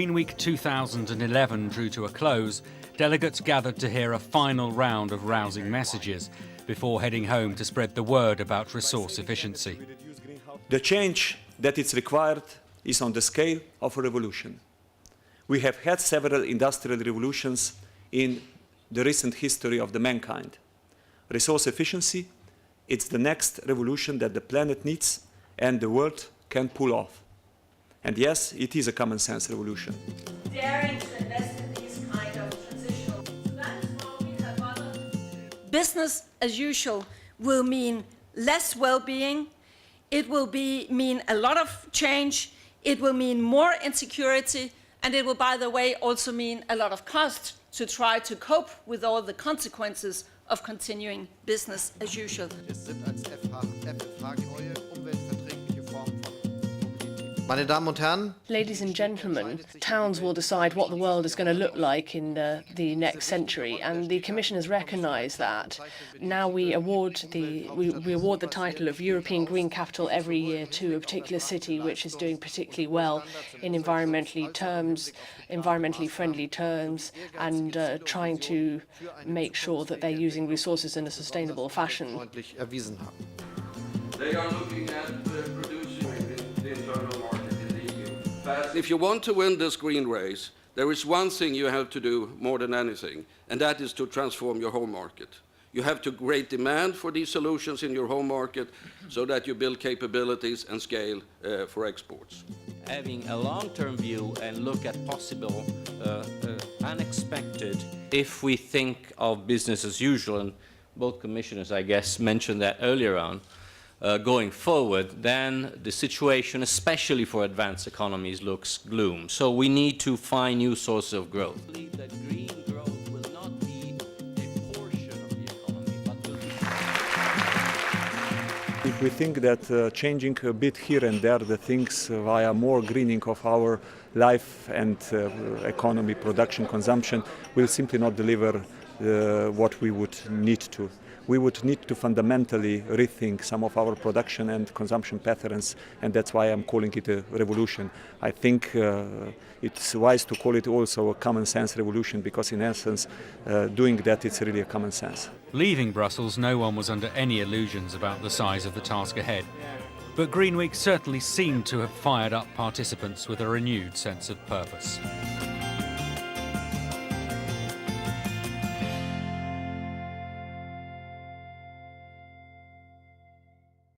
Greenweek 2011 drew to a close, delegates gathered to hear a final round of rousing messages before heading home to spread the word about resource efficiency. The change that is required is on the scale of a revolution. We have had several industrial revolutions in the recent history of the mankind. Resource efficiency, it's the next revolution that the planet needs and the world can pull off. And yes, it is a common sense revolution. Daring to invest in these kind of transitional. So that is why we have other. Business as usual will mean less well-being. It will mean a lot of change. It will mean more insecurity. And it will, by the way, also mean a lot of cost to try to cope with all the consequences of continuing business as usual. Ladies and gentlemen, towns will decide what the world is going to look like in the next century, and the Commission has recognised that. Now we award the title of European Green Capital every year to a particular city which is doing particularly well in environmentally friendly terms, and trying to make sure that they're using resources in a sustainable fashion. They are looking at producing in the internal market in the EU. If you want to win this green race, there is one thing you have to do more than anything, and that is to transform your home market. You have to create demand for these solutions in your home market so that you build capabilities and scale for exports. Having a long-term view and look at possible unexpected. If we think of business as usual, and both commissioners, I guess, mentioned that earlier on, going forward, then the situation, especially for advanced economies, looks gloom. So we need to find new sources of growth. I believe that green growth will not be a portion of the economy, but will be. If we think that changing a bit here and there the things via more greening of our life and economy, production, consumption, will simply not deliver what we would need to. We would need to fundamentally rethink some of our production and consumption patterns, and that's why I'm calling it a revolution. I think it's wise to call it also a common sense revolution, because in essence, doing that, it's really a common sense. Leaving Brussels, no one was under any illusions about the size of the task ahead. But Greenweek certainly seemed to have fired up participants with a renewed sense of purpose.